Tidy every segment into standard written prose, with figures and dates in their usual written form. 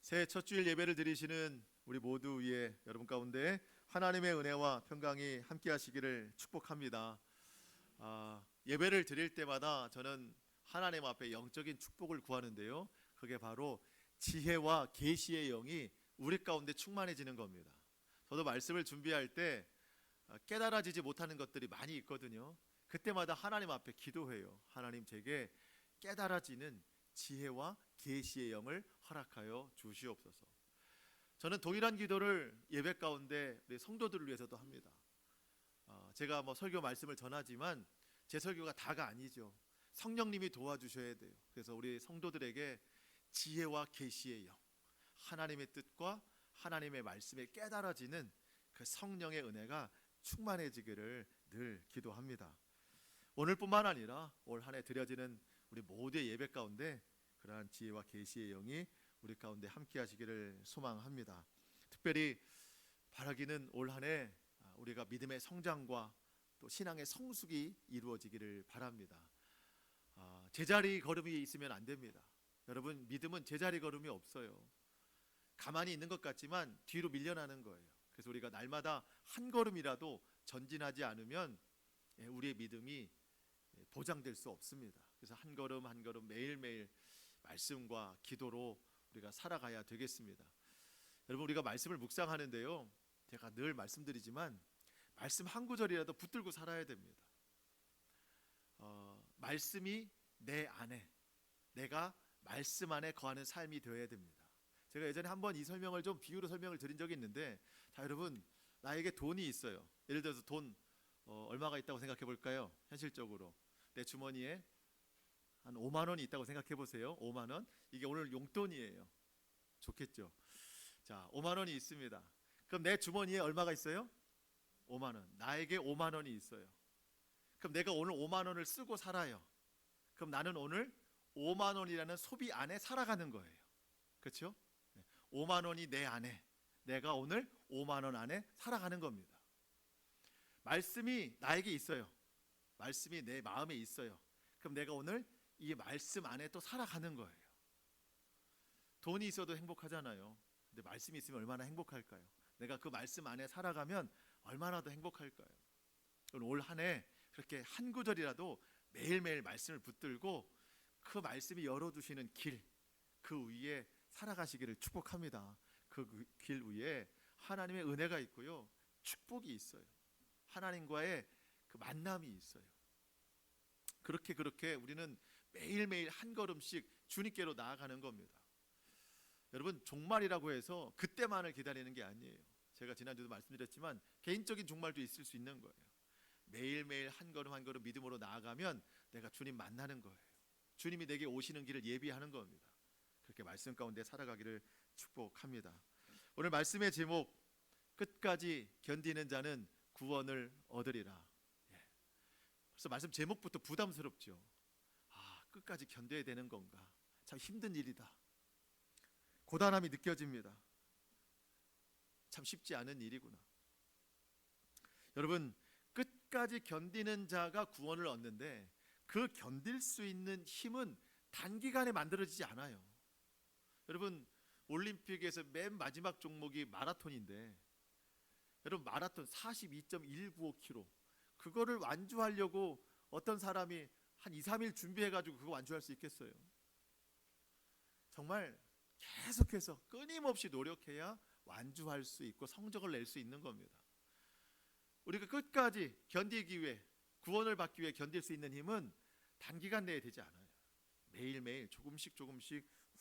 새해 첫 주일 예배를 드리시는 우리 모두 위에 여러분 가운데 하나님의 은혜와 평강이 함께 하시기를 축복합니다. 예배를 드릴 때마다 저는 하나님 앞에 영적인 축복을 구하는데요, 그게 바로 지혜와 계시의 영이 우리 가운데 충만해지는 겁니다. 저도 말씀을 준비할 때 깨달아지지 못하는 것들이 많이 있거든요. 그때마다 하나님 앞에 기도해요. 하나님, 제게 깨달아지는 지혜와 계시의 영을 허락하여 주시옵소서. 저는 동일한 기도를 예배 가운데 우리 성도들을 위해서도 합니다. 제가 설교 말씀을 전하지만 제 설교가 다가 아니죠. 성령님이 도와주셔야 돼요. 그래서 우리 성도들에게 지혜와 계시의 영, 하나님의 뜻과 하나님의 말씀에 깨달아지는 그 성령의 은혜가 충만해지기를 늘 기도합니다. 오늘뿐만 아니라 올 한 해 드려지는 우리 모두의 예배 가운데 그러한 지혜와 계시의 영이 우리 가운데 함께 하시기를 소망합니다. 특별히 바라기는 올 한 해 우리가 믿음의 성장과 또 신앙의 성숙이 이루어지기를 바랍니다. 제자리 걸음이 있으면 안 됩니다. 여러분, 믿음은 제자리 걸음이 없어요. 가만히 있는 것 같지만 뒤로 밀려나는 거예요. 그래서 우리가 날마다 한 걸음이라도 전진하지 않으면 우리의 믿음이 보장될 수 없습니다. 그래서 한 걸음 한 걸음 매일매일 말씀과 기도로 우리가 살아가야 되겠습니다. 여러분, 우리가 말씀을 묵상하는데요, 제가 늘 말씀드리지만 말씀 한 구절이라도 붙들고 살아야 됩니다. 말씀이 내 안에, 내가 말씀 안에 거하는 삶이 되어야 됩니다. 제가 예전에 한번 이 설명을 좀 비유로 설명을 드린 적이 있는데, 자, 여러분, 나에게 돈이 있어요. 예를 들어서 돈 얼마가 있다고 생각해 볼까요? 현실적으로 내 주머니에 한 5만 원이 있다고 생각해 보세요. 5만 원, 이게 오늘 용돈이에요. 좋겠죠? 자, 5만 원이 있습니다. 그럼 내 주머니에 얼마가 있어요? 5만 원. 나에게 5만 원이 있어요. 그럼 내가 오늘 5만 원을 쓰고 살아요. 그럼 나는 오늘 5만 원이라는 소비 안에 살아가는 거예요. 그렇죠? 5만 원이 내 안에, 내가 오늘 5만 원 안에 살아가는 겁니다. 말씀이 나에게 있어요. 말씀이 내 마음에 있어요. 그럼 내가 오늘 이 말씀 안에 또 살아가는 거예요. 돈이 있어도 행복하잖아요. 근데 말씀이 있으면 얼마나 행복할까요? 내가 그 말씀 안에 살아가면 얼마나 더 행복할까요? 올 한 해 그렇게 한 구절이라도 매일매일 말씀을 붙들고 그 말씀이 열어주시는 길, 그 위에 살아가시기를 축복합니다. 그 길 위에 하나님의 은혜가 있고요, 축복이 있어요. 하나님과의 그 만남이 있어요. 그렇게 우리는 매일매일 한 걸음씩 주님께로 나아가는 겁니다. 여러분, 종말이라고 해서 그때만을 기다리는 게 아니에요. 제가 지난주도 말씀드렸지만 개인적인 종말도 있을 수 있는 거예요. 매일매일 한 걸음 한 걸음 믿음으로 나아가면 내가 주님 만나는 거예요. 주님이 내게 오시는 길을 예비하는 겁니다. 그렇게 말씀 가운데 살아가기를 축복합니다. 오늘 말씀의 제목, 끝까지 견디는 자는 구원을 얻으리라. 그래서 말씀 제목부터 부담스럽죠. 끝까지 견뎌야 되는 건가? 참 힘든 일이다. 고단함이 느껴집니다. 참 쉽지 않은 일이구나. 여러분, 끝까지 견디는 자가 구원을 얻는데 그 견딜 수 있는 힘은 단기간에 만들어지지 않아요. 여러분, 올림픽에서 맨 마지막 종목이 마라톤인데, 여러분, 마라톤 42.195km, 그거를 완주하려고 어떤 사람이 한 2, 3일 준비해가지고 그거 완주할 수 있겠어요? 정말 계속해서 끊임없이 노력해야 완주할 수 있고 성적을 낼 수 있는 겁니다. 우리가 끝까지 견디기 위해, 구원을 받기 위해 견딜 수 있는 힘은 단기간 내에 되지 않아요. 매일매일 조금씩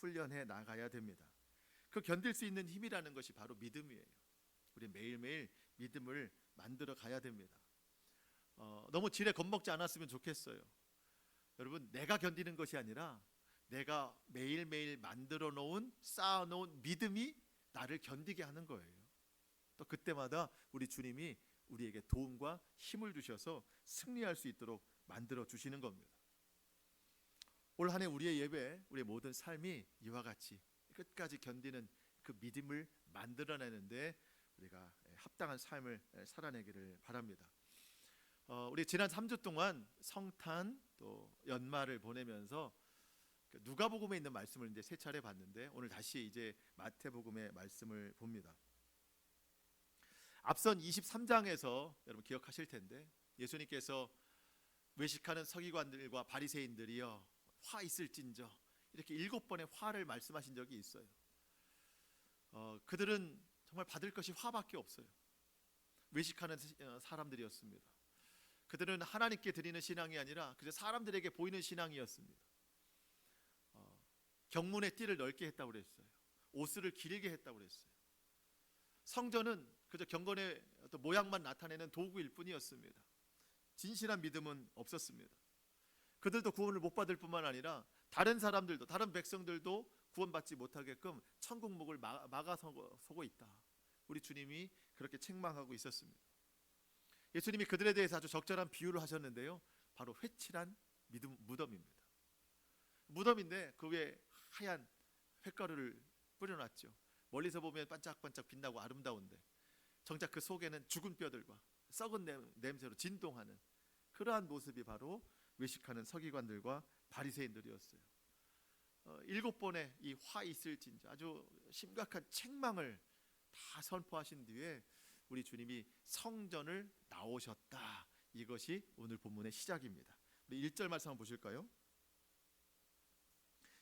훈련해 나가야 됩니다. 그 견딜 수 있는 힘이라는 것이 바로 믿음이에요. 우리 매일매일 믿음을 만들어 가야 됩니다. 너무 지레 겁먹지 않았으면 좋겠어요. 여러분, 내가 견디는 것이 아니라 내가 매일매일 만들어 놓은, 쌓아 놓은 믿음이 나를 견디게 하는 거예요. 또 그때마다 우리 주님이 우리에게 도움과 힘을 주셔서 승리할 수 있도록 만들어 주시는 겁니다. 올 한 해 우리의 예배, 우리의 모든 삶이 이와 같이 끝까지 견디는 그 믿음을 만들어내는데 우리가 합당한 삶을 살아내기를 바랍니다. 우리 지난 3주 동안 성탄 또 연말을 보내면서 누가복음에 있는 말씀을 이제 세 차례 봤는데 오늘 다시 이제 마태복음의 말씀을 봅니다. 앞선 23장에서 여러분 기억하실 텐데 예수님께서 외식하는 서기관들과 바리새인들이여 화 있을진저 이렇게 7번의 화를 말씀하신 적이 있어요. 그들은 정말 받을 것이 화밖에 없어요. 외식하는 사람들이었습니다. 그들은 하나님께 드리는 신앙이 아니라 그저 사람들에게 보이는 신앙이었습니다. 경문의 띠를 넓게 했다고 그랬어요. 옷을 길게 했다고 그랬어요. 성전은 그저 경건의 어떤 모양만 나타내는 도구일 뿐이었습니다. 진실한 믿음은 없었습니다. 그들도 구원을 못 받을 뿐만 아니라 다른 사람들도, 다른 백성들도 구원받지 못하게끔 천국 문을 막아서고 있다. 우리 주님이 그렇게 책망하고 있었습니다. 예수님이 그들에 대해서 아주 적절한 비유를 하셨는데요, 바로 회칠한 무덤입니다. 무덤인데 그 위에 하얀 횟가루를 뿌려놨죠. 멀리서 보면 반짝반짝 빛나고 아름다운데 정작 그 속에는 죽은 뼈들과 썩은 냄새로 진동하는 그러한 모습이 바로 외식하는 서기관들과 바리새인들이었어요. 7번의 이 화 있을진저 아주 심각한 책망을 다 선포하신 뒤에 우리 주님이 성전을 나오셨다. 이것이 오늘 본문의 시작입니다. 우리 1절 말씀 한번 보실까요?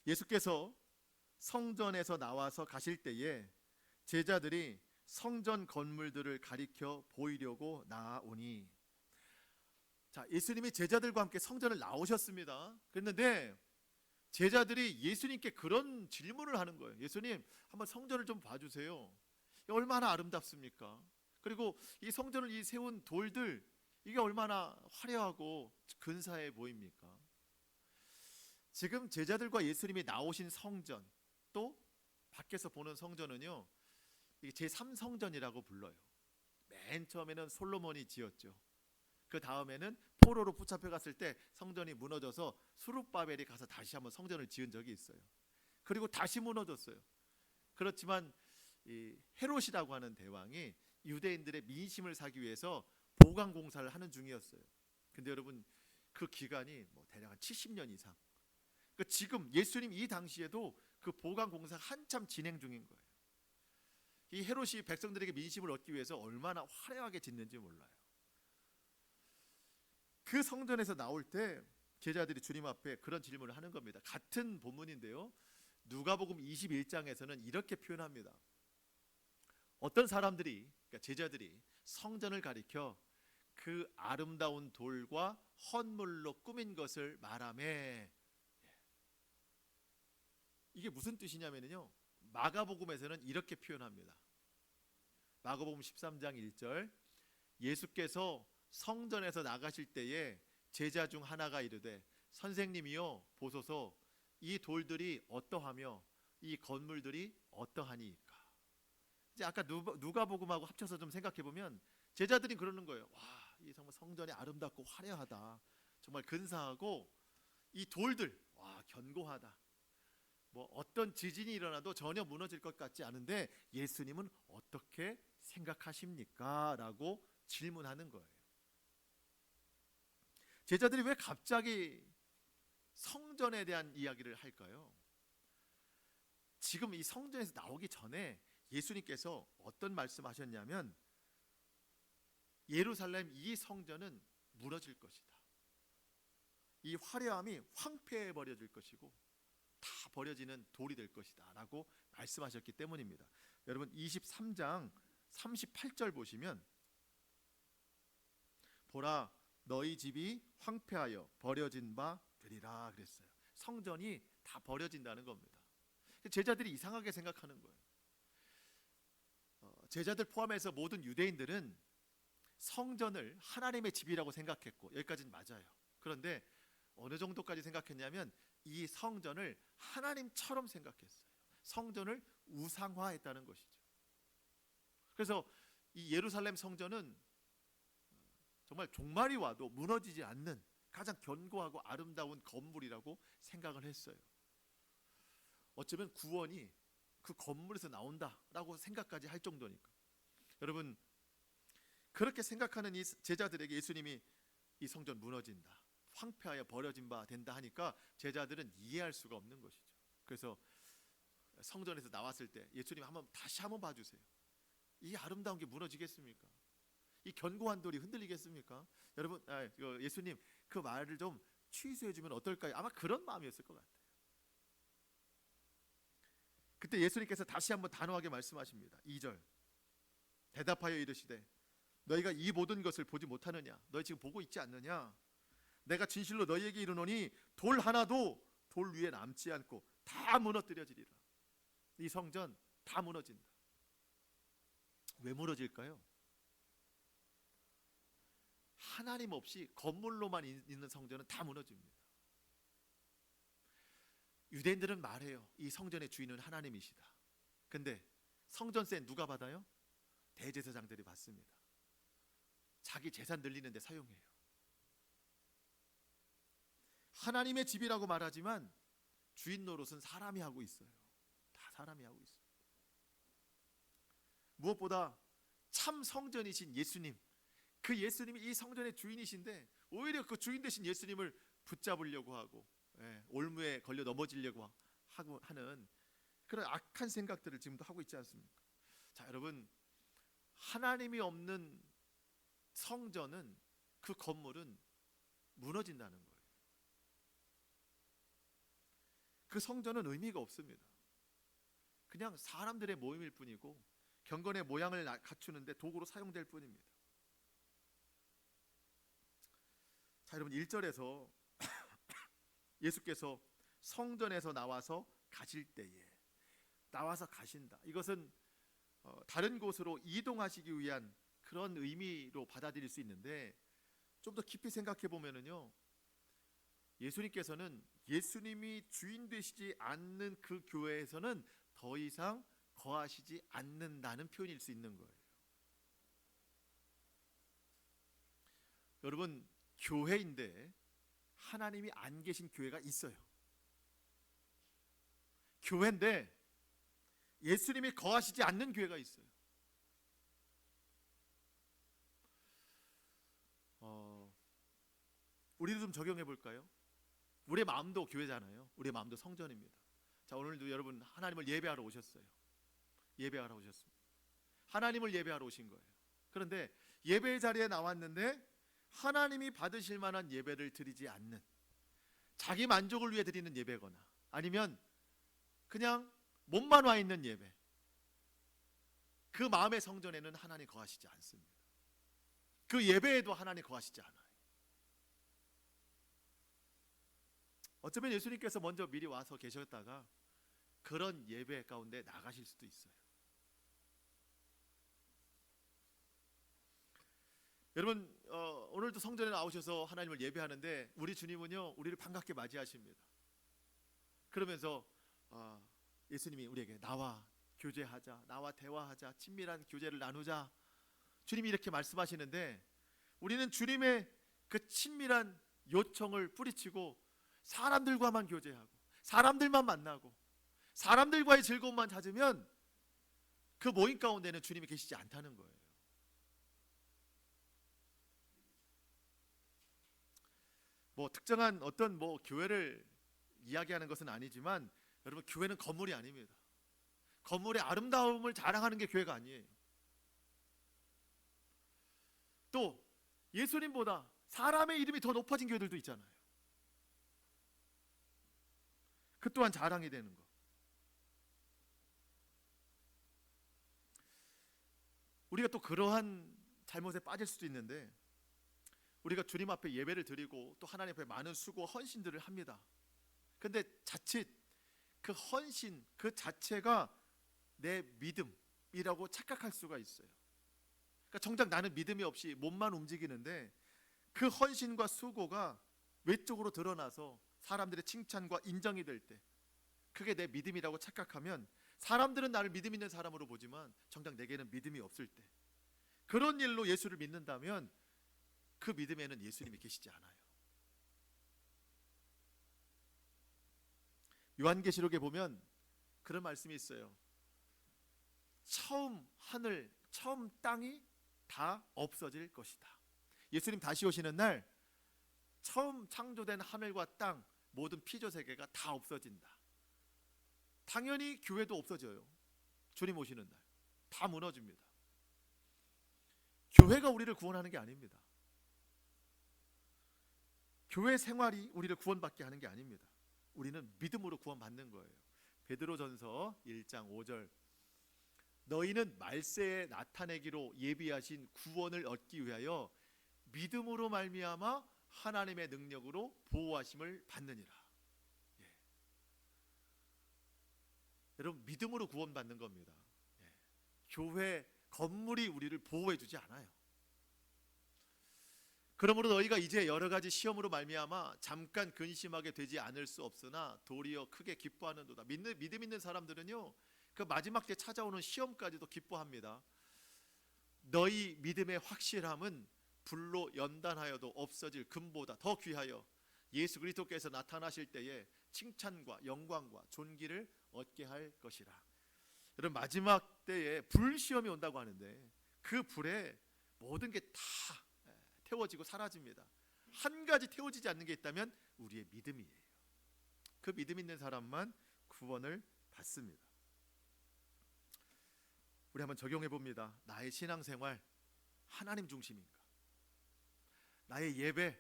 예수께서 성전에서 나와서 가실 때에 제자들이 성전 건물들을 가리켜 보이려고 나아오니. 자, 예수님이 제자들과 함께 성전을 나오셨습니다. 그랬는데 제자들이 예수님께 그런 질문을 하는 거예요. 예수님, 한번 성전을 좀 봐주세요. 얼마나 아름답습니까? 그리고 이 성전을 이 세운 돌들, 이게 얼마나 화려하고 근사해 보입니까? 지금 제자들과 예수님이 나오신 성전, 또 밖에서 보는 성전은요, 이게 제3성전이라고 불러요. 맨 처음에는 솔로몬이 지었죠. 그 다음에는 포로로 붙잡혀 갔을 때 성전이 무너져서 수룹바벨이 가서 다시 한번 성전을 지은 적이 있어요. 그리고 다시 무너졌어요. 그렇지만 이 헤롯이라고 하는 대왕이 유대인들의 민심을 사기 위해서 보강 공사를 하는 중이었어요. 근데 여러분, 그 기간이 대략 한 70년 이상. 그러니까 지금 예수님 이 당시에도 그 보강 공사가 한참 진행 중인 거예요. 이 헤롯이 백성들에게 민심을 얻기 위해서 얼마나 화려하게 짓는지 몰라요. 그 성전에서 나올 때 제자들이 주님 앞에 그런 질문을 하는 겁니다. 같은 본문인데요, 누가복음 21장에서는 이렇게 표현합니다. 어떤 사람들이, 그러니까 제자들이 성전을 가리켜 그 아름다운 돌과 헌물로 꾸민 것을 말하매. 이게 무슨 뜻이냐면요, 마가복음에서는 이렇게 표현합니다. 마가복음 13장 1절, 예수께서 성전에서 나가실 때에 제자 중 하나가 이르되 선생님이여 보소서, 이 돌들이 어떠하며 이 건물들이 어떠하니까. 이제 아까 누가복음하고 합쳐서 좀 생각해 보면 제자들이 그러는 거예요. 와, 이 정말 성전이 아름답고 화려하다, 정말 근사하고 이 돌들, 와, 견고하다. 어떤 지진이 일어나도 전혀 무너질 것 같지 않은데 예수님은 어떻게 생각하십니까? 라고 질문하는 거예요. 제자들이 왜 갑자기 성전에 대한 이야기를 할까요? 지금 이 성전에서 나오기 전에 예수님께서 어떤 말씀하셨냐면, 예루살렘 이 성전은 무너질 것이다. 이 화려함이 황폐해 버려질 것이고 다 버려지는 돌이 될 것이다 라고 말씀하셨기 때문입니다. 여러분 23장 38절 보시면, 보라 너희 집이 황폐하여 버려진 바 되리라 그랬어요. 성전이 다 버려진다는 겁니다. 제자들이 이상하게 생각하는 거예요. 제자들 포함해서 모든 유대인들은 성전을 하나님의 집이라고 생각했고, 여기까지는 맞아요. 그런데 어느 정도까지 생각했냐면 이 성전을 하나님처럼 생각했어요. 성전을 우상화했다는 것이죠. 그래서 이 예루살렘 성전은 정말 종말이 와도 무너지지 않는 가장 견고하고 아름다운 건물이라고 생각을 했어요. 어쩌면 구원이 그 건물에서 나온다라고 생각까지 할 정도니까. 여러분, 그렇게 생각하는 이 제자들에게 예수님이 이 성전 무너진다, 황폐하여 버려진 바 된다 하니까 제자들은 이해할 수가 없는 것이죠. 그래서 성전에서 나왔을 때 예수님 다시 한번 봐주세요. 이 아름다운 게 무너지겠습니까? 이 견고한 돌이 흔들리겠습니까? 여러분, 예수님 그 말을 좀 취소해주면 어떨까요? 아마 그런 마음이었을 것 같아요. 그때 예수님께서 다시 한번 단호하게 말씀하십니다. 2절 대답하여 이르시되 너희가 이 모든 것을 보지 못하느냐? 너희 지금 보고 있지 않느냐? 내가 진실로 너희에게 이르노니 돌 하나도 돌 위에 남지 않고 다 무너뜨려지리라. 이 성전 다 무너진다. 왜 무너질까요? 하나님 없이 건물로만 있는 성전은 다 무너집니다. 유대인들은 말해요. 이 성전의 주인은 하나님이시다. 근데 성전세 누가 받아요? 대제사장들이 받습니다. 자기 재산 늘리는데 사용해요. 하나님의 집이라고 말하지만 주인 노릇은 사람이 하고 있어요. 다 사람이 하고 있어요. 무엇보다 참 성전이신 예수님, 그 예수님이 이 성전의 주인이신데 오히려 그 주인 되신 예수님을 붙잡으려고 하고 올무에 걸려 넘어지려고 하는 그런 악한 생각들을 지금도 하고 있지 않습니까? 자, 여러분, 하나님이 없는 성전은, 그 건물은 무너진다는 거예요. 그 성전은 의미가 없습니다. 그냥 사람들의 모임일 뿐이고 경건의 모양을 갖추는데 도구로 사용될 뿐입니다. 자, 여러분, 1절에서 예수께서 성전에서 나와서 가실 때에, 나와서 가신다, 이것은 다른 곳으로 이동하시기 위한 그런 의미로 받아들일 수 있는데, 좀 더 깊이 생각해 보면은요, 예수님께서는 예수님이 주인 되시지 않는 그 교회에서는 더 이상 거하시지 않는다는 표현일 수 있는 거예요. 여러분, 교회인데 하나님이 안 계신 교회가 있어요. 교회인데 예수님이 거하시지 않는 교회가 있어요. 우리도 좀 적용해 볼까요? 우리의 마음도 교회잖아요. 우리의 마음도 성전입니다. 자, 오늘도 여러분 하나님을 예배하러 오셨어요. 예배하러 오셨습니다. 하나님을 예배하러 오신 거예요. 그런데 예배의 자리에 나왔는데 하나님이 받으실 만한 예배를 드리지 않는, 자기 만족을 위해 드리는 예배거나 아니면 그냥 몸만 와 있는 예배, 그 마음의 성전에는 하나님 거하시지 않습니다. 그 예배에도 하나님 거하시지 않아요. 어쩌면 예수님께서 먼저 미리 와서 계셨다가 그런 예배 가운데 나가실 수도 있어요. 여러분, 오늘도 성전에 나오셔서 하나님을 예배하는데 우리 주님은요, 우리를 반갑게 맞이하십니다. 그러면서 예수님이 우리에게 나와 교제하자, 나와 대화하자, 친밀한 교제를 나누자, 주님이 이렇게 말씀하시는데, 우리는 주님의 그 친밀한 요청을 뿌리치고 사람들과만 교제하고 사람들만 만나고 사람들과의 즐거움만 찾으면 그 모임 가운데는 주님이 계시지 않다는 거예요. 뭐 특정한 어떤 교회를 이야기하는 것은 아니지만, 여러분, 교회는 건물이 아닙니다. 건물의 아름다움을 자랑하는 게 교회가 아니에요. 또 예수님보다 사람의 이름이 더 높아진 교회들도 있잖아요. 그 또한 자랑이 되는 것. 우리가 또 그러한 잘못에 빠질 수도 있는데, 우리가 주님 앞에 예배를 드리고 또 하나님 앞에 많은 수고, 헌신들을 합니다. 근데 자칫 그 헌신 그 자체가 내 믿음이라고 착각할 수가 있어요. 그러니까 정작 나는 믿음이 없이 몸만 움직이는데 그 헌신과 수고가 외적으로 드러나서 사람들의 칭찬과 인정이 될 때, 그게 내 믿음이라고 착각하면 사람들은 나를 믿음 있는 사람으로 보지만 정작 내게는 믿음이 없을 때, 그런 일로 예수를 믿는다면 그 믿음에는 예수님이 계시지 않아요. 요한계시록에 보면 그런 말씀이 있어요. 처음 하늘, 처음 땅이 다 없어질 것이다. 예수님 다시 오시는 날 처음 창조된 하늘과 땅, 모든 피조 세계가 다 없어진다. 당연히 교회도 없어져요. 주님 오시는 날 다 무너집니다. 교회가 우리를 구원하는 게 아닙니다. 교회 생활이 우리를 구원받게 하는 게 아닙니다. 우리는 믿음으로 구원받는 거예요. 베드로전서 1장 5절, 너희는 말세에 나타내기로 예비하신 구원을 얻기 위하여 믿음으로 말미암아 하나님의 능력으로 보호하심을 받느니라. 예. 여러분, 믿음으로 구원받는 겁니다. 예. 교회 건물이 우리를 보호해 주지 않아요. 그러므로 너희가 이제 여러 가지 시험으로 말미암아 잠깐 근심하게 되지 않을 수 없으나 도리어 크게 기뻐하는도다. 믿음 있는 사람들은요, 그 마지막 때 찾아오는 시험까지도 기뻐합니다. 너희 믿음의 확실함은 불로 연단하여도 없어질 금보다 더 귀하여 예수 그리스도께서 나타나실 때에 칭찬과 영광과 존귀를 얻게 할 것이라. 여러분, 마지막 때에 불시험이 온다고 하는데 그 불에 모든 게 다 태워지고 사라집니다. 한 가지 태워지지 않는 게 있다면 우리의 믿음이에요. 그 믿음 있는 사람만 구원을 받습니다. 우리 한번 적용해 봅니다. 나의 신앙생활 하나님 중심인가? 나의 예배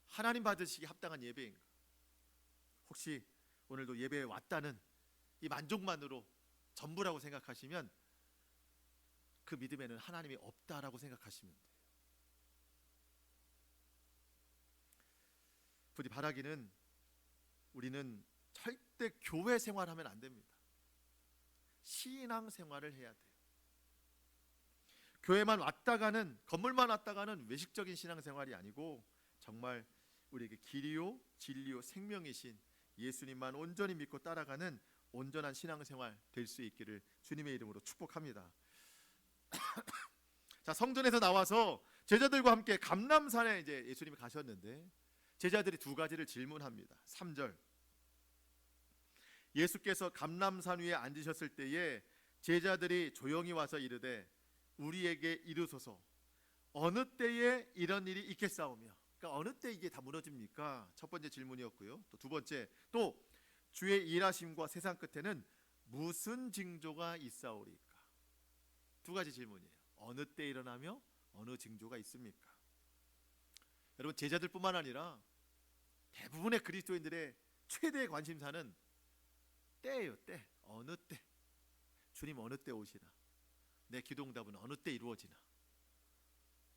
하나님 받으시기 합당한 예배인가? 혹시 오늘도 예배에 왔다는 이 만족만으로 전부라고 생각하시면 그 믿음에는 하나님이 없다라고 생각하시면 돼요. 부디 바라기는 우리는 절대 교회 생활하면 안 됩니다. 신앙 생활을 해야 돼요. 교회만 왔다가는, 건물만 왔다가는 외식적인 신앙 생활이 아니고 정말 우리에게 길이요 진리요 생명이신 예수님만 온전히 믿고 따라가는 온전한 신앙 생활 될 수 있기를 주님의 이름으로 축복합니다. 자, 성전에서 나와서 제자들과 함께 감람산에 이제 예수님이 가셨는데 제자들이 두 가지를 질문합니다. 3절, 예수께서 감람산 위에 앉으셨을 때에 제자들이 조용히 와서 이르되 우리에게 이르소서 어느 때에 이런 일이 있겠사오며. 그러니까 어느 때 이게 다 무너집니까? 첫 번째 질문이었고요. 또 두 번째, 또 주의 일하심과 세상 끝에는 무슨 징조가 있사오리까? 두 가지 질문이에요. 어느 때 일어나며 어느 징조가 있습니까? 여러분, 제자들뿐만 아니라 대부분의 그리스도인들의 최대의 관심사는 때예요. 때. 어느 때. 주님 어느 때 오시나? 내 기도응답은 어느 때 이루어지나?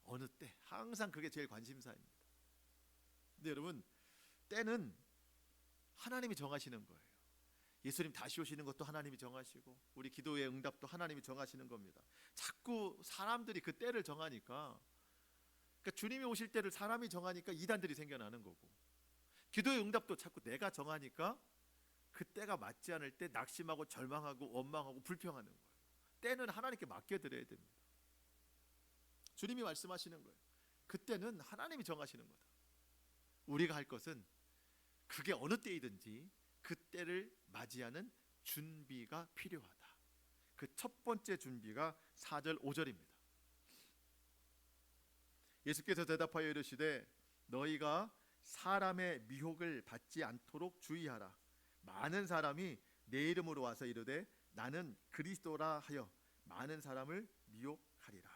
어느 때. 항상 그게 제일 관심사입니다. 근데 여러분, 때는 하나님이 정하시는 거예요. 예수님 다시 오시는 것도 하나님이 정하시고 우리 기도의 응답도 하나님이 정하시는 겁니다. 자꾸 사람들이 그 때를 정하니까, 그러니까 주님이 오실 때를 사람이 정하니까 이단들이 생겨나는 거고, 기도의 응답도 자꾸 내가 정하니까 그 때가 맞지 않을 때 낙심하고 절망하고 원망하고 불평하는 거예요. 때는 하나님께 맡겨드려야 됩니다. 주님이 말씀하시는 거예요. 그때는 하나님이 정하시는 거다. 우리가 할 것은 그게 어느 때이든지 그 때를 맞이하는 준비가 필요하다. 그 첫 번째 준비가 4절 5절입니다. 예수께서 대답하여 이르시되 너희가 사람의 미혹을 받지 않도록 주의하라. 많은 사람이 내 이름으로 와서 이르되 나는 그리스도라 하여 많은 사람을 미혹하리라.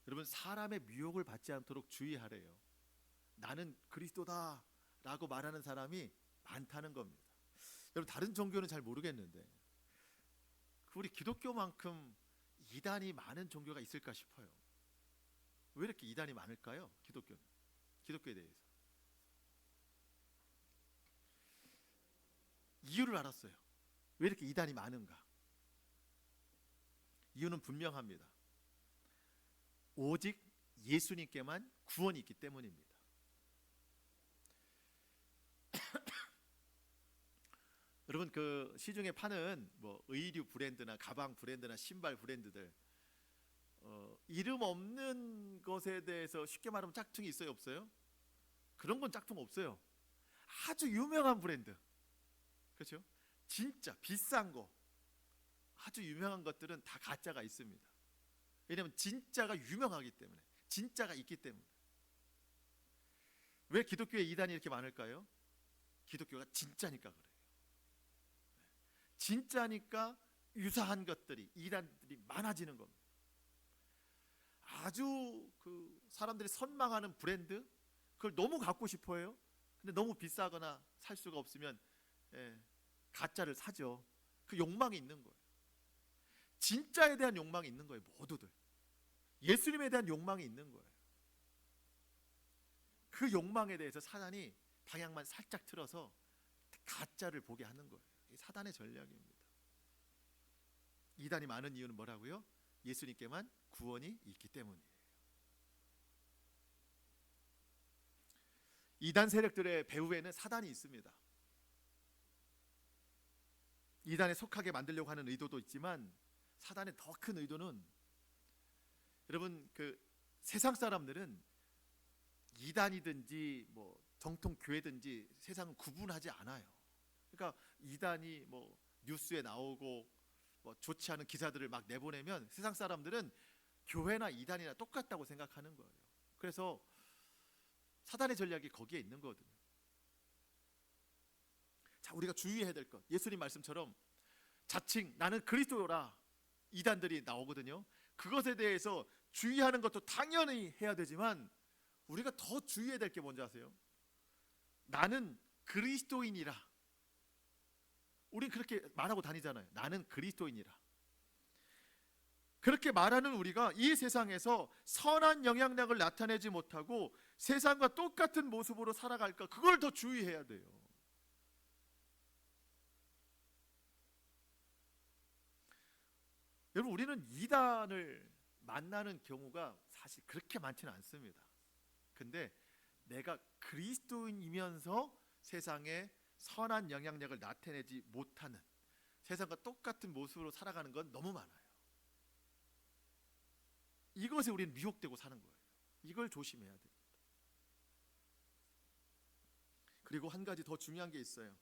여러분, 사람의 미혹을 받지 않도록 주의하래요. 나는 그리스도다 라고 말하는 사람이 많다는 겁니다. 여러분, 다른 종교는 잘 모르겠는데 우리 기독교만큼 이단이 많은 종교가 있을까 싶어요. 왜 이렇게 이단이 많을까요? 기독교에 대해서 이유를 알았어요. 왜 이렇게 이단이 많은가? 이유는 분명합니다. 오직 예수님께만 구원이 있기 때문입니다. 여러분, 그 시중에 파는 뭐 의류 브랜드나 가방 브랜드나 신발 브랜드들, 이름 없는 것에 대해서 쉽게 말하면 짝퉁이 있어요, 없어요? 그런 건 짝퉁 없어요. 아주 유명한 브랜드, 그렇죠? 진짜 비싼 거, 아주 유명한 것들은 다 가짜가 있습니다. 왜냐하면 진짜가 유명하기 때문에, 진짜가 있기 때문에. 왜 기독교에 이단이 이렇게 많을까요? 기독교가 진짜니까 그래요. 진짜니까 유사한 것들이, 이단들이 많아지는 겁니다. 아주 사람들이 선망하는 브랜드, 그걸 너무 갖고 싶어해요. 근데 너무 비싸거나 살 수가 없으면 가짜를 사죠. 그 욕망이 있는 거예요. 진짜에 대한 욕망이 있는 거예요. 모두들 예수님에 대한 욕망이 있는 거예요. 그 욕망에 대해서 사단이 방향만 살짝 틀어서 가짜를 보게 하는 거예요. 이게 사단의 전략입니다. 이단이 많은 이유는 뭐라고요? 예수님께만 구원이 있기 때문이에요. 이단 세력들의 배후에는 사단이 있습니다. 이단에 속하게 만들려고 하는 의도도 있지만 사단의 더 큰 의도는, 여러분 세상 사람들은 이단이든지 뭐 정통 교회든지 세상은 구분하지 않아요. 그러니까 이단이 뭐 뉴스에 나오고 뭐 좋지 않은 기사들을 막 내보내면 세상 사람들은 교회나 이단이나 똑같다고 생각하는 거예요. 그래서 사단의 전략이 거기에 있는 거거든요. 자, 우리가 주의해야 될 것, 예수님 말씀처럼 자칭 나는 그리스도라 이단들이 나오거든요. 그것에 대해서 주의하는 것도 당연히 해야 되지만 우리가 더 주의해야 될 게 뭔지 아세요? 나는 그리스도인이라. 우린 그렇게 말하고 다니잖아요. 나는 그리스도인이라. 그렇게 말하는 우리가 이 세상에서 선한 영향력을 나타내지 못하고 세상과 똑같은 모습으로 살아갈까, 그걸 더 주의해야 돼요. 여러분, 우리는 이단을 만나는 경우가 사실 그렇게 많지는 않습니다. 근데 내가 그리스도인이면서 세상에 선한 영향력을 나타내지 못하는, 세상과 똑같은 모습으로 살아가는 건 너무 많아요. 이것에 우리는 미혹되고 사는 거예요. 이걸 조심해야 됩니다. 그리고 한 가지 더 중요한 게 있어요.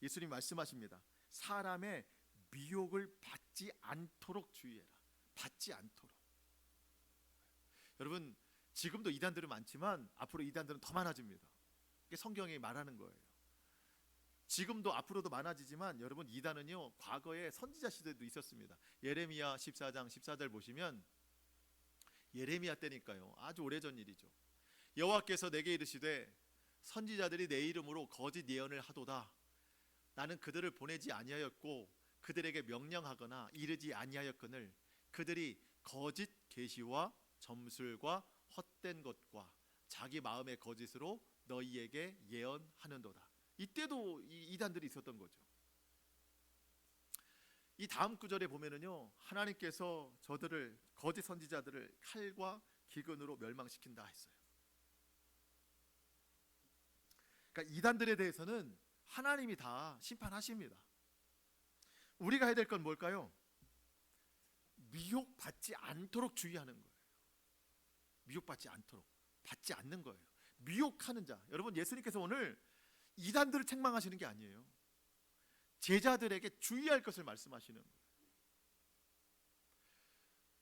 예수님 말씀하십니다. 사람의 미혹을 받지 않도록 주의해라. 받지 않도록. 여러분, 지금도 이단들은 많지만 앞으로 이단들은 더 많아집니다. 이게 성경이 말하는 거예요. 지금도 앞으로도 많아지지만 여러분, 이단은요 과거에 선지자 시대도 있었습니다. 예레미야 14장 14절 보시면, 예레미야 때니까요 아주 오래전 일이죠. 여호와께서 내게 이르시되 선지자들이 내 이름으로 거짓 예언을 하도다. 나는 그들을 보내지 아니하였고 그들에게 명령하거나 이르지 아니하였거늘 그들이 거짓 계시와 점술과 헛된 것과 자기 마음의 거짓으로 너희에게 예언하는도다. 이때도 이 이단들이 있었던 거죠. 이 다음 구절에 보면은요, 하나님께서 저들을, 거짓 선지자들을 칼과 기근으로 멸망시킨다 했어요. 그러니까 이단들에 대해서는 하나님이 다 심판하십니다. 우리가 해야 될 건 뭘까요? 미혹받지 않도록 주의하는 거예요. 미혹받지 않도록, 받지 않는 거예요. 미혹하는 자, 여러분, 예수님께서 오늘 이단들을 책망하시는 게 아니에요. 제자들에게 주의할 것을 말씀하시는 거예요.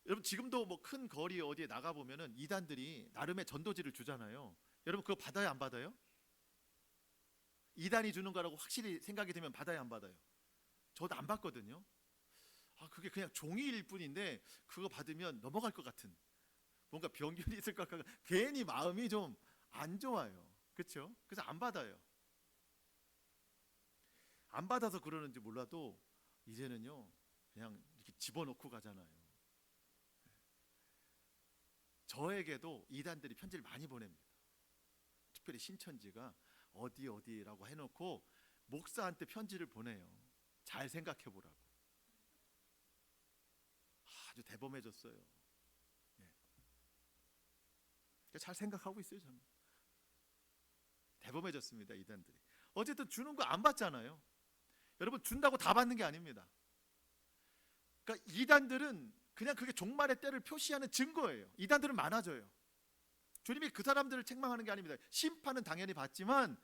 여러분, 지금도 뭐 큰 거리 어디에 나가 보면은 이단들이 나름의 전도지를 주잖아요. 여러분, 그거 받아요, 안 받아요? 이단이 주는 거라고 확실히 생각이 되면 받아요, 안 받아요? 저도 안 받거든요. 그게 그냥 종이일 뿐인데 그거 받으면 넘어갈 것 같은, 뭔가 병균이 있을 것 같고 괜히 마음이 좀 안 좋아요. 그렇죠? 그래서 안 받아요. 안 받아서 그러는지 몰라도 이제는요 그냥 이렇게 집어넣고 가잖아요. 저에게도 이단들이 편지를 많이 보냅니다. 특별히 신천지가 어디라고 해놓고 목사한테 편지를 보내요. 잘 생각해 보라고. 아주 대범해졌어요. 잘 생각하고 있어요. 저는 대범해졌습니다. 이단들이. 어쨌든 주는 거 안 받잖아요. 여러분, 준다고 다 받는 게 아닙니다. 그러니까 이단들은 그냥 그게 종말의 때를 표시하는 증거예요. 이단들은 많아져요. 주님이 그 사람들을 책망하는 게 아닙니다. 심판은 당연히 받지만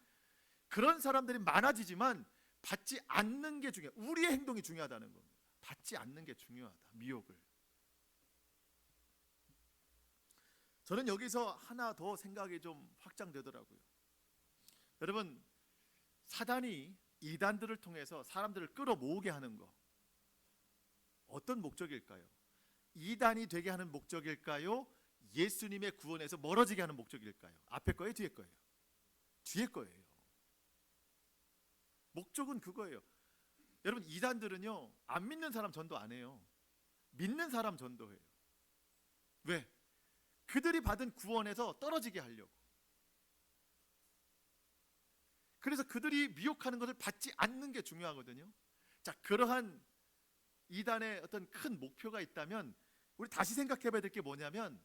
그런 사람들이 많아지지만 받지 않는 게 중요해요. 우리의 행동이 중요하다는 겁니다. 받지 않는 게 중요하다. 미혹을. 저는 여기서 하나 더 생각이 좀 확장되더라고요. 여러분, 사단이 이단들을 통해서 사람들을 끌어모으게 하는 거 어떤 목적일까요? 이단이 되게 하는 목적일까요? 예수님의 구원에서 멀어지게 하는 목적일까요? 앞에 거예요, 뒤에 거예요? 뒤에 거예요. 목적은 그거예요. 여러분, 이단들은요, 안 믿는 사람 전도 안 해요. 믿는 사람 전도해요. 왜? 그들이 받은 구원에서 떨어지게 하려고. 그래서 그들이 미혹하는 것을 받지 않는 게 중요하거든요. 자, 그러한 이단의 어떤 큰 목표가 있다면 우리 다시 생각해 봐야 될 게 뭐냐면,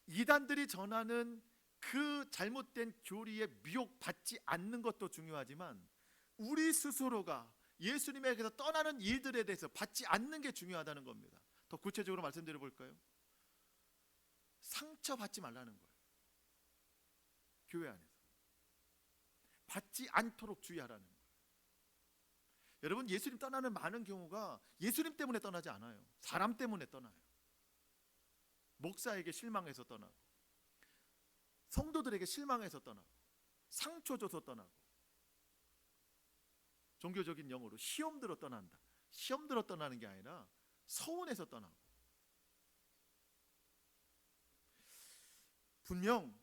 이단들이 전하는 그 잘못된 교리에 미혹받지 않는 것도 중요하지만 우리 스스로가 예수님에게서 떠나는 일들에 대해서 받지 않는 게 중요하다는 겁니다. 더 구체적으로 말씀드려 볼까요? 상처받지 말라는 거예요. 교회 안에서 받지 않도록 주의하라는 거예요. 여러분, 예수님 떠나는 많은 경우가 예수님 때문에 떠나지 않아요. 사람 때문에 떠나요. 목사에게 실망해서 떠나고, 성도들에게 실망해서 떠나고, 상처 줘서 떠나고, 종교적인 용어로 시험 들어 떠난다. 시험 들어 떠나는 게 아니라 서운해서 떠나고. 분명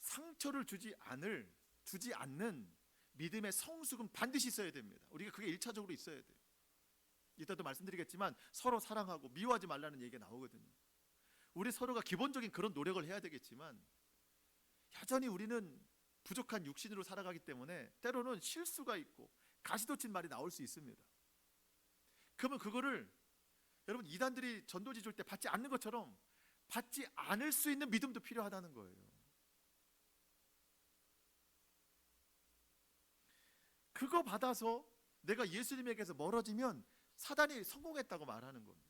상처를 주지 않는 믿음의 성숙은 반드시 있어야 됩니다. 우리가 그게 1차적으로 있어야 돼요. 이따도 말씀드리겠지만 서로 사랑하고 미워하지 말라는 얘기가 나오거든요. 우리 서로가 기본적인 그런 노력을 해야 되겠지만 여전히 우리는 부족한 육신으로 살아가기 때문에 때로는 실수가 있고 가시돋친 말이 나올 수 있습니다. 그러면 그거를 여러분, 이단들이 전도지 줄 때 받지 않는 것처럼 받지 않을 수 있는 믿음도 필요하다는 거예요. 그거 받아서 내가 예수님에게서 멀어지면 사단이 성공했다고 말하는 겁니다.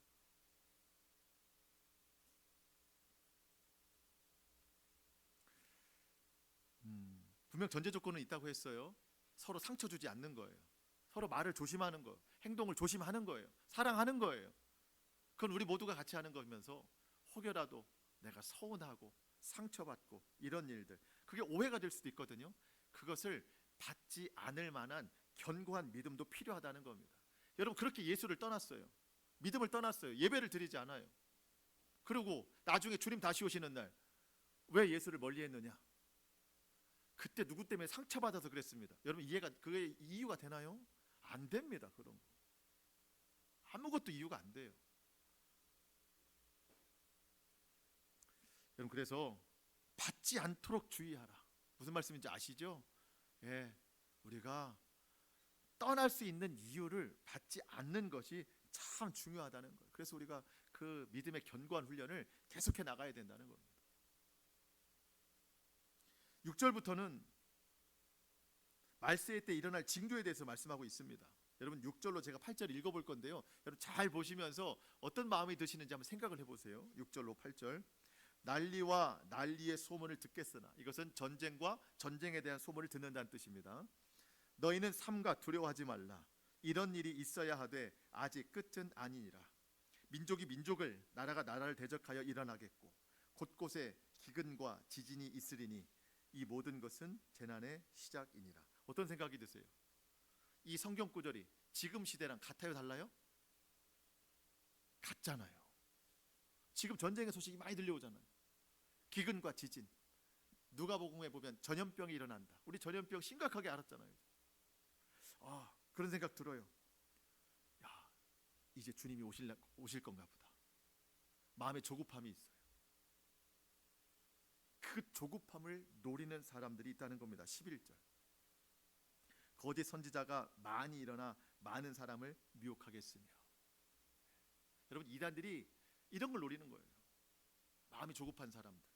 분명 전제 조건은 있다고 했어요. 서로 상처 주지 않는 거예요. 서로 말을 조심하는 거예요. 행동을 조심하는 거예요. 사랑하는 거예요. 그건 우리 모두가 같이 하는 거면서 혹여라도 내가 서운하고 상처받고 이런 일들, 그게 오해가 될 수도 있거든요. 그것을 받지 않을 만한 견고한 믿음도 필요하다는 겁니다. 여러분, 그렇게 예수를 떠났어요. 믿음을 떠났어요. 예배를 드리지 않아요. 그리고 나중에 주님 다시 오시는 날 왜 예수를 멀리했느냐? 그때 누구 때문에 상처받아서 그랬습니다. 여러분, 그게 이유가 되나요? 안 됩니다. 그런 거 아무것도 이유가 안 돼요. 여러분, 그래서 받지 않도록 주의하라. 무슨 말씀인지 아시죠? 예, 우리가 떠날 수 있는 이유를 받지 않는 것이 참 중요하다는 거예요. 그래서 우리가 그 믿음의 견고한 훈련을 계속해 나가야 된다는 겁니다. 6절부터는 말세의 때 일어날 징조에 대해서 말씀하고 있습니다. 여러분, 6절로 제가 8절 읽어볼 건데요. 여러분 잘 보시면서 어떤 마음이 드시는지 한번 생각을 해보세요. 6절로 8절. 난리와 난리의 소문을 듣겠으나, 이것은 전쟁과 전쟁에 대한 소문을 듣는다는 뜻입니다. 너희는 삼가 두려워하지 말라. 이런 일이 있어야 하되 아직 끝은 아니니라. 민족이 민족을, 나라가 나라를 대적하여 일어나겠고 곳곳에 기근과 지진이 있으리니 이 모든 것은 재난의 시작이니라. 어떤 생각이 드세요? 이 성경 구절이 지금 시대랑 같아요, 달라요? 같잖아요. 지금 전쟁의 소식이 많이 들려오잖아요. 기근과 지진. 누가복음에 보면 전염병이 일어난다. 우리 전염병 심각하게 알았잖아요. 그런 생각 들어요. 야, 이제 주님이 오실 건가 보다. 마음에 조급함이 있어요. 그 조급함을 노리는 사람들이 있다는 겁니다. 11절. 거짓 선지자가 많이 일어나 많은 사람을 미혹하겠으며. 여러분, 이단들이 이런 걸 노리는 거예요. 마음이 조급한 사람들,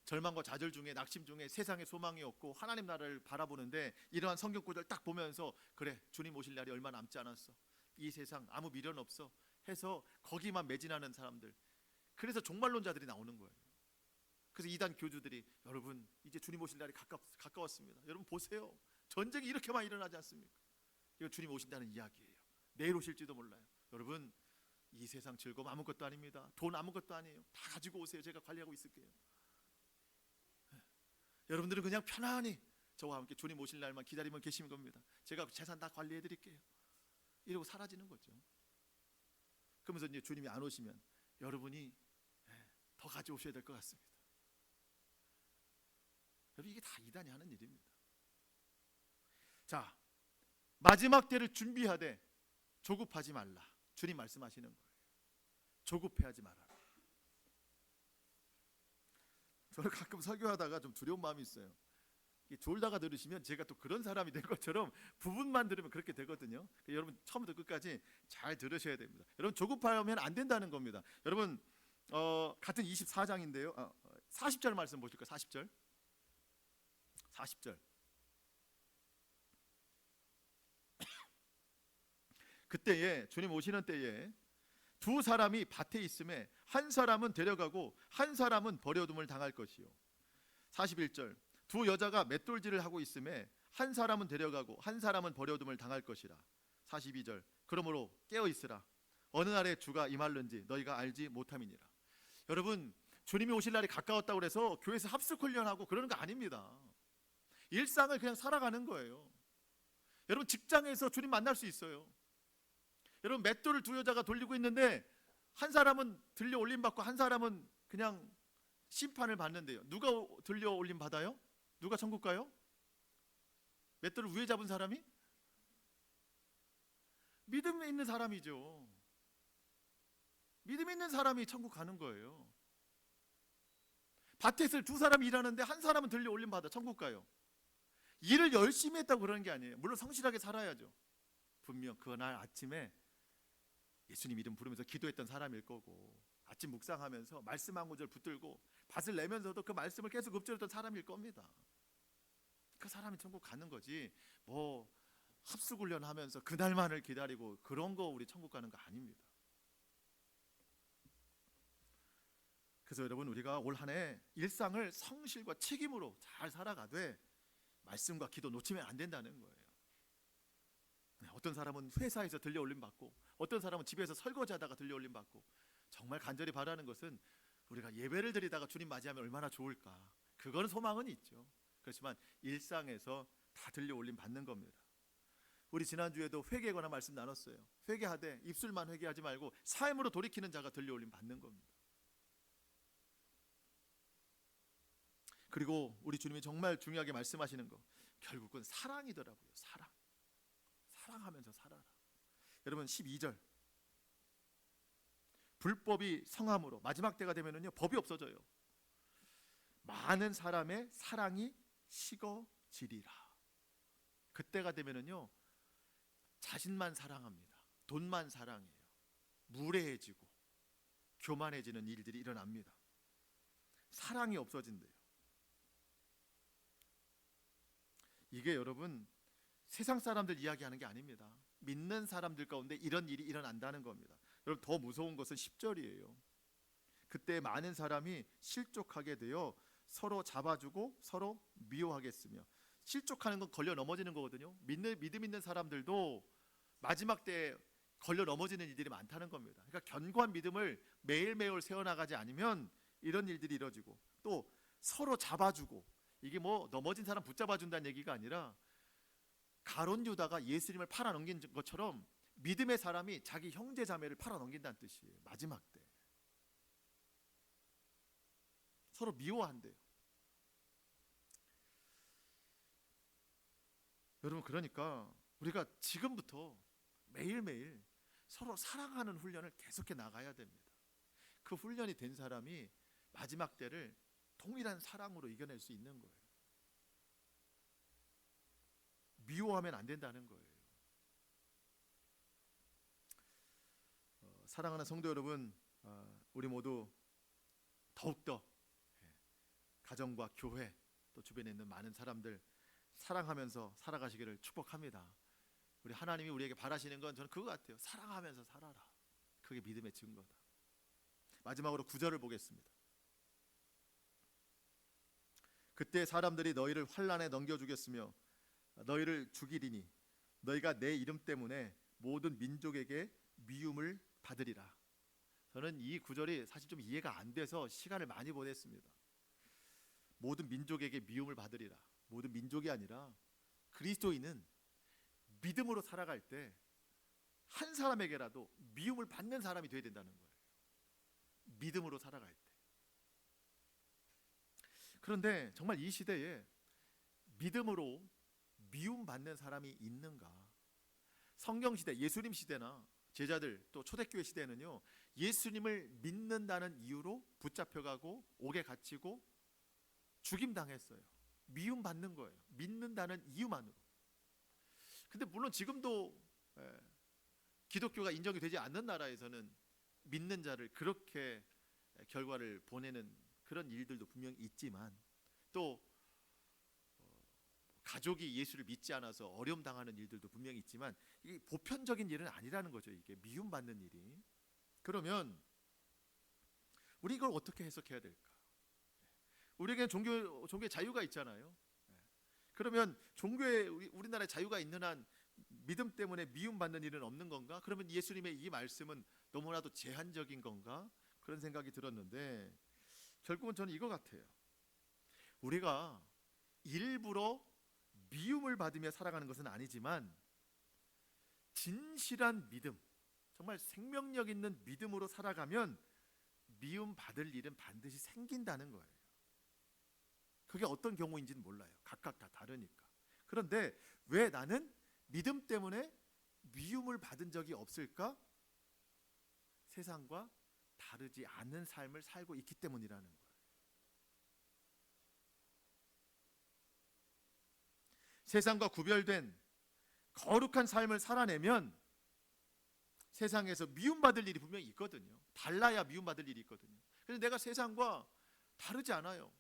절망과 좌절 중에, 낙심 중에 세상에 소망이 없고 하나님 나라를 바라보는데 이러한 성경 구절 딱 보면서, 그래, 주님 오실 날이 얼마 남지 않았어, 이 세상 아무 미련 없어 해서 거기만 매진하는 사람들, 그래서 종말론자들이 나오는 거예요. 그래서 이단 교주들이, 여러분 이제 주님 오실 날이 가까웠습니다. 여러분 보세요, 전쟁이 이렇게만 일어나지 않습니까? 이거 주님 오신다는 이야기예요. 내일 오실지도 몰라요. 여러분, 이 세상 즐거움 아무것도 아닙니다. 돈 아무것도 아니에요. 다 가지고 오세요. 제가 관리하고 있을게요. 여러분들은 그냥 편안히 저와 함께 주님 오실 날만 기다리면 계시는 겁니다. 제가 재산 다 관리해 드릴게요. 이러고 사라지는 거죠. 그러면서 이제 주님이 안 오시면 여러분이 더 가져오셔야 될 것 같습니다. 여러분, 이게 다 이단이 하는 일입니다. 자, 마지막 때를 준비하되 조급하지 말라. 주님 말씀하시는 거예요. 조급해하지 말아라. 저는 가끔 설교하다가 좀 두려운 마음이 있어요. 졸다가 들으시면 제가 또 그런 사람이 된 것처럼 부분만 들으면 그렇게 되거든요. 여러분 처음부터 끝까지 잘 들으셔야 됩니다. 여러분 조급하면 안 된다는 겁니다. 여러분 같은 24장인데요. 40절 말씀 보실까요? 40절. 그때에 주님 오시는 때에 두 사람이 밭에 있음에 한 사람은 데려가고 한 사람은 버려둠을 당할 것이요. 41절. 두 여자가 맷돌질을 하고 있음에 한 사람은 데려가고 한 사람은 버려둠을 당할 것이라. 42절. 그러므로 깨어 있으라. 어느 날에 주가 임할는지 너희가 알지 못함이니라. 여러분, 주님이 오실 날이 가까웠다고 해서 교회에서 합숙 훈련하고 그러는 거 아닙니다. 일상을 그냥 살아가는 거예요. 여러분 직장에서 주님 만날 수 있어요. 여러분 맷돌을 두 여자가 돌리고 있는데 한 사람은 들려 올림 받고 한 사람은 그냥 심판을 받는데요. 누가 들려 올림 받아요? 누가 천국 가요? 맷돌을 위에 잡은 사람이? 믿음에 있는 사람이죠. 믿음 있는 사람이 천국 가는 거예요. 밭에서 두 사람이 일하는데 한 사람은 들려 올림 받아 천국 가요. 일을 열심히 했다고 그러는 게 아니에요. 물론 성실하게 살아야죠. 분명 그날 아침에 예수님 이름 부르면서 기도했던 사람일 거고, 아침 묵상하면서 말씀 한 구절 붙들고 밭을 내면서도 그 말씀을 계속 읊조렸던 사람일 겁니다. 그 사람이 천국 가는 거지, 뭐 합숙훈련 하면서 그날만을 기다리고 그런 거 우리 천국 가는 거 아닙니다. 그래서 여러분, 우리가 올 한 해 일상을 성실과 책임으로 잘 살아가되 말씀과 기도 놓치면 안 된다는 거예요. 어떤 사람은 회사에서 들려 올림 받고, 어떤 사람은 집에서 설거지하다가 들려 올림 받고, 정말 간절히 바라는 것은 우리가 예배를 드리다가 주님 맞이하면 얼마나 좋을까. 그거는 소망은 있죠. 그렇지만 일상에서 다 들려 올림 받는 겁니다. 우리 지난주에도 회개에 관한 말씀 나눴어요. 회개하되 입술만 회개하지 말고 삶으로 돌이키는 자가 들려 올림 받는 겁니다. 그리고 우리 주님이 정말 중요하게 말씀하시는 거, 결국은 사랑이더라고요. 사랑하면서 살아라. 여러분 12절. 불법이 성함으로, 마지막 때가 되면은요 법이 없어져요. 많은 사람의 사랑이 식어지리라. 그때가 되면은요 자신만 사랑합니다. 돈만 사랑해요. 무례해지고 교만해지는 일들이 일어납니다. 사랑이 없어진대요. 이게 여러분 세상 사람들 이야기하는 게 아닙니다. 믿는 사람들 가운데 이런 일이 일어난다는 겁니다. 여러분 더 무서운 것은 10절이에요. 그때 많은 사람이 실족하게 되어 서로 잡아주고 서로 미워하겠으며. 실족하는 건 걸려 넘어지는 거거든요. 믿음 있는 사람들도 마지막 때 걸려 넘어지는 일들이 많다는 겁니다. 그러니까 견고한 믿음을 매일매일 세워나가지 않으면 이런 일들이 이루어지고, 또 서로 잡아주고, 이게 뭐 넘어진 사람 붙잡아준다는 얘기가 아니라 가룟 유다가 예수님을 팔아넘긴 것처럼 믿음의 사람이 자기 형제 자매를 팔아넘긴다는 뜻이에요. 마지막 때 서로 미워한대요. 여러분, 그러니까 우리가 지금부터 매일매일 서로 사랑하는 훈련을 계속해 나가야 됩니다. 그 훈련이 된 사람이 마지막 때를 동일한 사랑으로 이겨낼 수 있는 거예요. 미워하면 안 된다는 거예요. 사랑하는 성도 여러분, 우리 모두 더욱더 가정과 교회, 또 주변에 있는 많은 사람들 사랑하면서 살아가시기를 축복합니다. 우리 하나님이 우리에게 바라시는 건 저는 그거 같아요. 사랑하면서 살아라. 그게 믿음의 증거다. 마지막으로 9절을 보겠습니다. 그때 사람들이 너희를 환난에 넘겨주겠으며 너희를 죽이리니 너희가 내 이름 때문에 모든 민족에게 미움을 받으리라. 저는 이 구절이 사실 좀 이해가 안 돼서 시간을 많이 보냈습니다. 모든 민족에게 미움을 받으리라. 모든 민족이 아니라 그리스도인은 믿음으로 살아갈 때 한 사람에게라도 미움을 받는 사람이 되어야 된다는 거예요. 믿음으로 살아갈 때. 그런데 정말 이 시대에 믿음으로 미움받는 사람이 있는가? 성경 시대, 예수님 시대나 제자들 또 초대교회 시대는요, 예수님을 믿는다는 이유로 붙잡혀가고 옥에 갇히고 죽임당했어요. 미움받는 거예요. 믿는다는 이유만으로. 근데 물론 지금도 기독교가 인정이 되지 않는 나라에서는 믿는 자를 그렇게 결과를 보내는 그런 일들도 분명히 있지만, 또 가족이 예수를 믿지 않아서 어려움 당하는 일들도 분명히 있지만, 이게 보편적인 일은 아니라는 거죠. 이게 미움받는 일이. 그러면 우리 이걸 어떻게 해석해야 될까? 우리에게는 종교의 자유가 있잖아요. 그러면 종교에 우리나라에 자유가 있는 한 믿음 때문에 미움받는 일은 없는 건가? 그러면 예수님의 이 말씀은 너무나도 제한적인 건가? 그런 생각이 들었는데, 결국은 저는 이거 같아요. 우리가 일부러 미움을 받으며 살아가는 것은 아니지만 진실한 믿음, 정말 생명력 있는 믿음으로 살아가면 미움 받을 일은 반드시 생긴다는 거예요. 그게 어떤 경우인지는 몰라요. 각각 다 다르니까. 그런데 왜 나는 믿음 때문에 미움을 받은 적이 없을까? 세상과 다르지 않은 삶을 살고 있기 때문이라는 거예요. 세상과 구별된 거룩한 삶을 살아내면 세상에서 미움받을 일이 분명히 있거든요. 달라야 미움받을 일이 있거든요. 그런데 내가 세상과 다르지 않아요.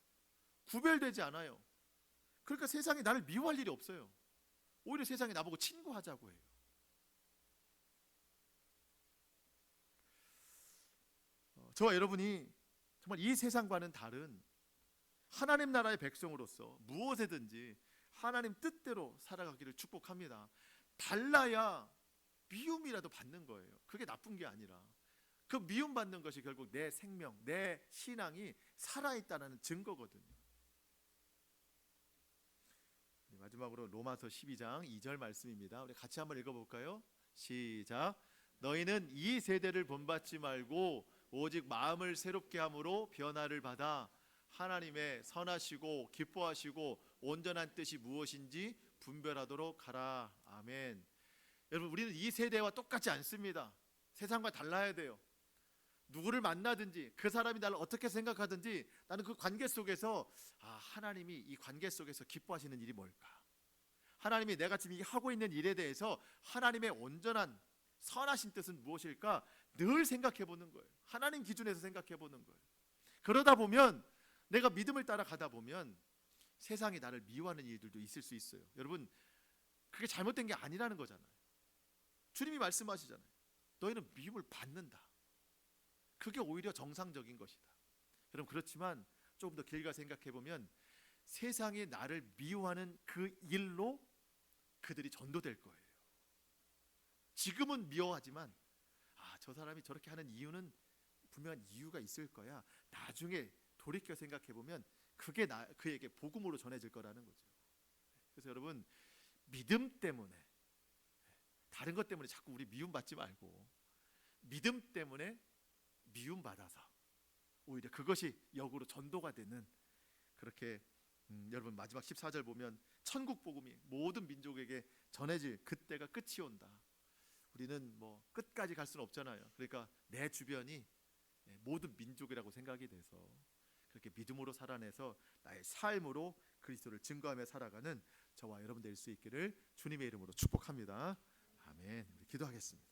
구별되지 않아요. 그러니까 세상이 나를 미워할 일이 없어요. 오히려 세상이 나보고 친구하자고 해요. 저와 여러분이 정말 이 세상과는 다른 하나님 나라의 백성으로서 무엇에든지 하나님 뜻대로 살아가기를 축복합니다. 달라야 미움이라도 받는 거예요. 그게 나쁜 게 아니라 그 미움받는 것이 결국 내 생명, 내 신앙이 살아있다는 증거거든요. 마지막으로 로마서 12장 2절 말씀입니다. 우리 같이 한번 읽어볼까요? 시작. 너희는 이 세대를 본받지 말고 오직 마음을 새롭게 함으로 변화를 받아 하나님의 선하시고 기뻐하시고 온전한 뜻이 무엇인지 분별하도록 하라. 아멘. 여러분, 우리는 이 세대와 똑같지 않습니다. 세상과 달라야 돼요. 누구를 만나든지 그 사람이 나를 어떻게 생각하든지 나는 그 관계 속에서 하나님이 이 관계 속에서 기뻐하시는 일이 뭘까? 하나님이 내가 지금 하고 있는 일에 대해서 하나님의 온전한 선하신 뜻은 무엇일까? 늘 생각해 보는 거예요. 하나님 기준에서 생각해 보는 거예요. 그러다 보면 내가 믿음을 따라가다 보면 세상이 나를 미워하는 일들도 있을 수 있어요. 여러분, 그게 잘못된 게 아니라는 거잖아요. 주님이 말씀하시잖아요. 너희는 미움을 받는다. 그게 오히려 정상적인 것이다. 여러분, 그렇지만 조금 더 길게 생각해 보면 세상이 나를 미워하는 그 일로 그들이 전도될 거예요. 지금은 미워하지만 저 사람이 저렇게 하는 이유는 분명한 이유가 있을 거야. 나중에 돌이켜 생각해 보면 그게 그에게 복음으로 전해질 거라는 거죠. 그래서 여러분, 믿음 때문에, 다른 것 때문에 자꾸 우리 미움받지 말고 믿음 때문에 미움받아서 오히려 그것이 역으로 전도가 되는, 그렇게 여러분 마지막 14절 보면 천국 복음이 모든 민족에게 전해질 그때가 끝이 온다. 우리는 뭐 끝까지 갈 수는 없잖아요. 그러니까 내 주변이 모든 민족이라고 생각이 돼서 그렇게 믿음으로 살아내서 나의 삶으로 그리스도를 증거하며 살아가는 저와 여러분 될 수 있기를 주님의 이름으로 축복합니다. 아멘. 기도하겠습니다.